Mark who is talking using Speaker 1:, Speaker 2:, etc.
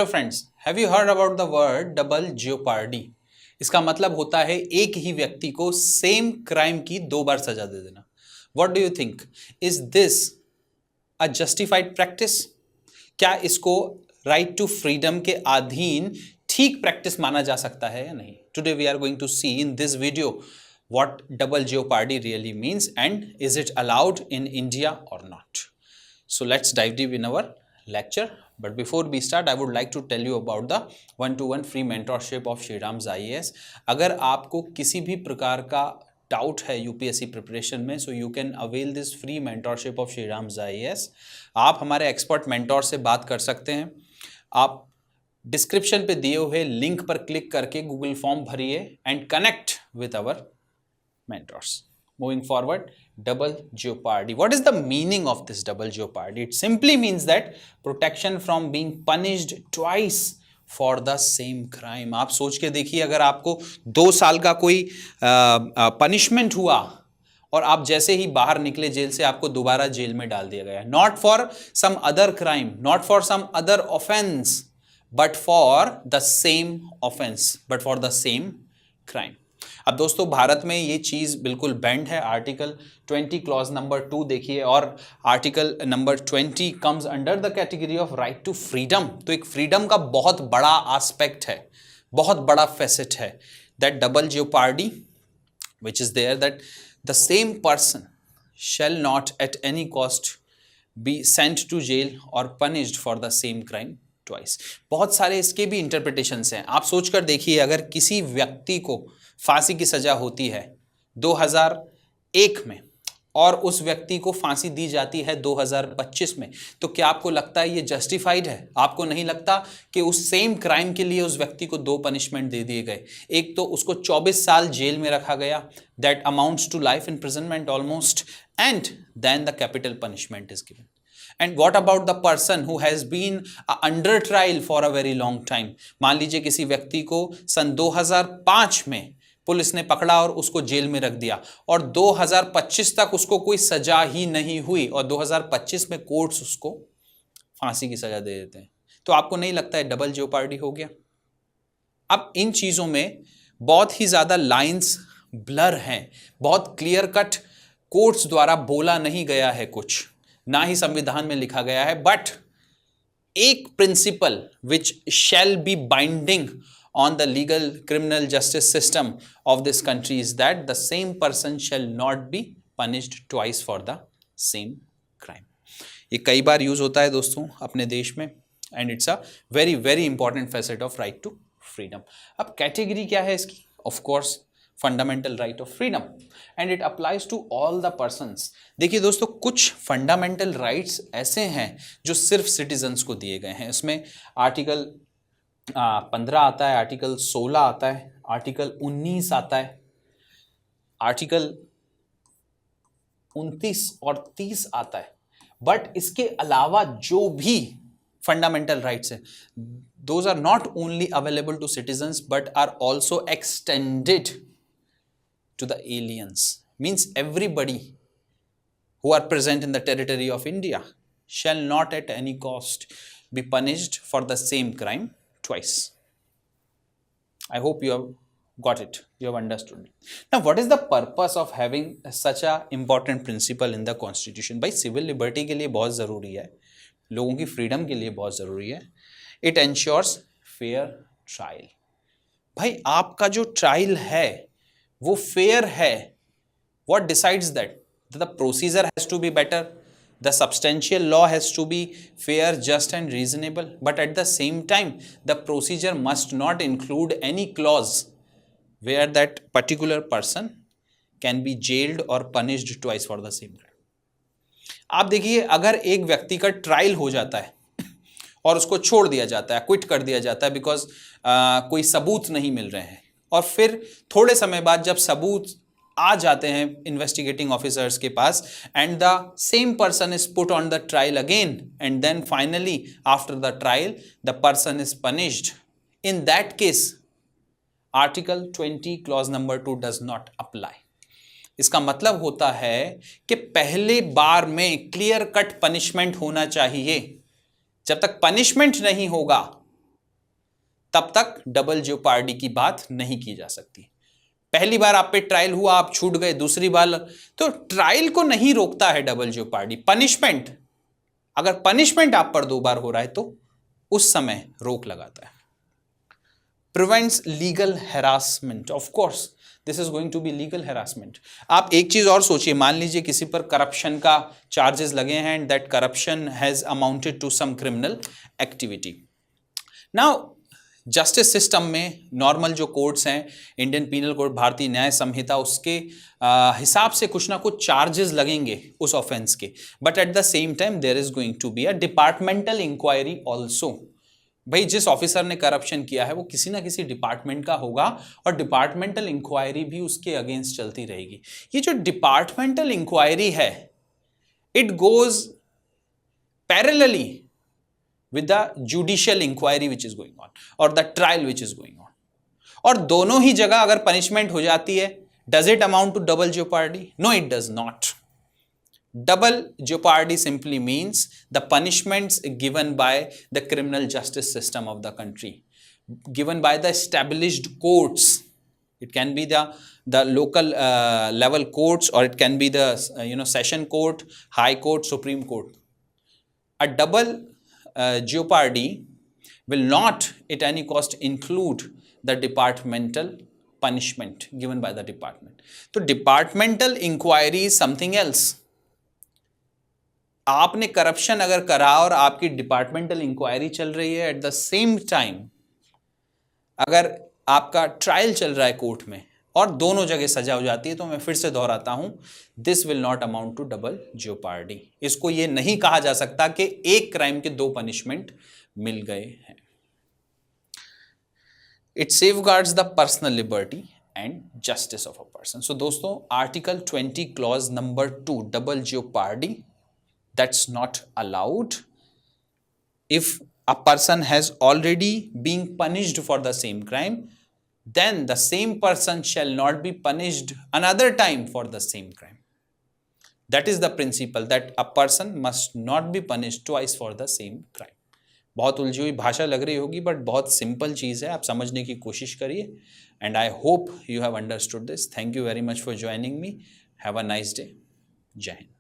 Speaker 1: Hello friends, have you heard about the word double jeopardy? इसका मतलब होता है एक ही व्यक्ति को सेम क्राइम की दो बार सजा दे देना। What do you think, is this a justified practice? क्या इसको राइट टू फ्रीडम के अधीन ठीक प्रैक्टिस माना जा सकता है या नहीं? Today we are going to see in this video what double jeopardy really means and is it allowed in India or not. So let's dive deep in our lecture, but before we start I would like to tell you about the one-to-one free mentorship of Shriram's IAS. अगर आपको किसी भी प्रकार का doubt है UPSC preparation में, so you can avail this free mentorship of Shriram's IAS. आप हमारे एक्सपर्ट मेंटोर से बात कर सकते हैं. आप डिस्क्रिप्शन पे दिए हुए लिंक पर क्लिक करके गूगल फॉर्म भरिए and connect with our mentors. Moving forward, double jeopardy. What is the meaning of this double jeopardy? It simply means that protection from being punished twice for the same crime. आप सोच के देखिए, अगर आपको 2 साल का कोई पनिशमेंट हुआ और आप जैसे ही बाहर निकले जेल से, आपको दोबारा जेल में डाल दिया गया, not for some other crime, not for some other offence, but for the same offence, but for the same crime. अब दोस्तों, भारत में ये चीज़ बिल्कुल बैंड है. आर्टिकल 20 क्लॉज नंबर 2 देखिए, और article number 20 comes under the category of right to freedom. तो एक फ्रीडम का बहुत बड़ा एस्पेक्ट है, बहुत बड़ा फैसेट है, that double jeopardy which is there, that the same person shall not at any cost be sent to jail or punished for the same crime twice. बहुत सारे इसके भी इंटरप्रिटेशंस हैं. आप सोचकर देखिए, अगर किसी व्यक्ति को फांसी की सजा होती है 2001 में और उस व्यक्ति को फांसी दी जाती है 2025 में, तो क्या आपको लगता है ये जस्टिफाइड है? आपको नहीं लगता कि उस सेम क्राइम के लिए उस व्यक्ति को 2 पनिशमेंट दे दिए गए? एक तो उसको 24 साल जेल में रखा गया, that amounts to life imprisonment almost, and then the capital punishment is given. And what about the person who has been under trial for a very long time? मान लीजिए किसी व्यक्ति को सन 2005 में पुलिस ने पकड़ा और उसको जेल में रख दिया, और 2025 तक उसको कोई सजा ही नहीं हुई, और 2025 में कोर्ट्स उसको फांसी की सजा दे देते हैं. तो आपको नहीं लगता है डबल जियोपार्डी हो गया? अब इन चीज़ों में बहुत ही ज़्यादा लाइंस ब्लर हैं, बहुत क्लियर कट कोर्ट्स द्वारा बोला नहीं गया है कुछ, ना ही संविधान में लिखा गया है, बट एक principal which shall be binding on the legal criminal justice system of this country is that the same person shall not be punished twice for the same crime. ये कई बार यूज होता है दोस्तों अपने देश में, and it's a very very important facet of right to freedom. अब category क्या है इसकी? Of course fundamental right of freedom, and it applies to all the persons. देखिए दोस्तों, कुछ फंडामेंटल राइट्स ऐसे हैं जो सिर्फ सिटीजन्स को दिए गए हैं. इसमें आर्टिकल 15 आता है, आर्टिकल 16 आता है, आर्टिकल 19 आता है, आर्टिकल 29 और 30 आता है. बट इसके अलावा जो भी फंडामेंटल राइट्स हैं, those are not only available to citizens but are also extended to the aliens. Means everybody who are present in the territory of India shall not at any cost be punished for the same crime twice. I hope you have got it, you have understood it. Now what is the purpose of having such a important principle in the constitution? भाई civil liberty के लिए बहुत ज़रूरी है, लोगों की freedom के लिए बहुत ज़रूरी है. It ensures fair trial. भाई आपका जो trial है वो फेयर है. What decides that? The procedure has to be better. The substantial law has to be fair, just and reasonable. But at the same time, the procedure must not include any clause where that particular person can be jailed or punished twice for the same crime. आप देखिए, अगर एक व्यक्ति का trial हो जाता है और उसको छोड़ दिया जाता है, क्विट कर दिया जाता है बिकॉज कोई सबूत नहीं मिल रहे हैं, और फिर थोड़े समय बाद जब सबूत आ जाते हैं इन्वेस्टिगेटिंग ऑफिसर्स के पास, and the same person is put on the trial again, and then finally after the trial the person is punished. In that case article 20 clause number 2 does not apply. इसका मतलब होता है कि पहले बार में clear cut punishment होना चाहिए. जब तक पनिशमेंट नहीं होगा तब तक डबल जेओपार्डी की बात नहीं की जा सकती। पहली बार आप पे ट्रायल हुआ, आप छूट गए, दूसरी बार, तो ट्रायल को नहीं रोकता है डबल जेओपार्डी। पनिशमेंट, अगर पनिशमेंट आप पर 2 बार हो रहा है तो उस समय रोक लगाता है। Prevents legal harassment, of course this is going to be legal harassment. आप एक चीज और सोचिए, मान लीजिए किसी पर करप्शन का चार्जेस लगे हैं and that corruption has amounted to some criminal activity. Now justice system में नॉर्मल जो कोर्ट्स हैं, Indian penal code, Bharatiya Nyaya संहिता, उसके हिसाब से कुछ ना कुछ चार्जेस लगेंगे उस ऑफेंस के, but at the same time there is going to be a departmental inquiry also. भाई जिस ऑफिसर ने करप्शन किया है वो किसी ना किसी डिपार्टमेंट का होगा और डिपार्टमेंटल इंक्वायरी भी उसके अगेंस्ट चलती रहेगी। ये जो डिपार्टमेंटल इंक्वायरी है, it goes parallelly with the judicial inquiry which is going on or the trial which is going on, और दोनों ही जगह अगर पनिशमेंट हो जाती है, does it amount to double jeopardy? No, it does not. Double jeopardy simply means the punishments given by the criminal justice system of the country, given by the established courts. It can be the local level courts, or it can be the session court, high court, supreme court. A double jeopardy will not at any cost include the departmental punishment given by the department. तो departmental inquiry is something else. आपने corruption अगर करा और आपकी departmental inquiry चल रही है, eight the same time अगर आपका ट्रायल चल रहा है कोर्ट में और दोनों जगह सजा हो जाती है, तो मैं फिर से दोहराता हूं, this will not amount to double jeopardy. इसको ये नहीं कहा जा सकता कि एक क्राइम के 2 पनिशमेंट मिल गए हैं। It safeguards the personal liberty and justice of a person. So दोस्तों, article 20 clause number 2, double jeopardy, that's not allowed if a person has already being punished for the same crime, then the same person shall not be punished another time for the same crime. That is the principle, that a person must not be punished twice for the same crime. बहुत उलझी हुई भाषा लग रही होगी, but बहुत simple चीज़ है, आप समझने की कोशिश करिए। And I hope you have understood this. Thank you very much for joining me. Have a nice day. जय हिंद।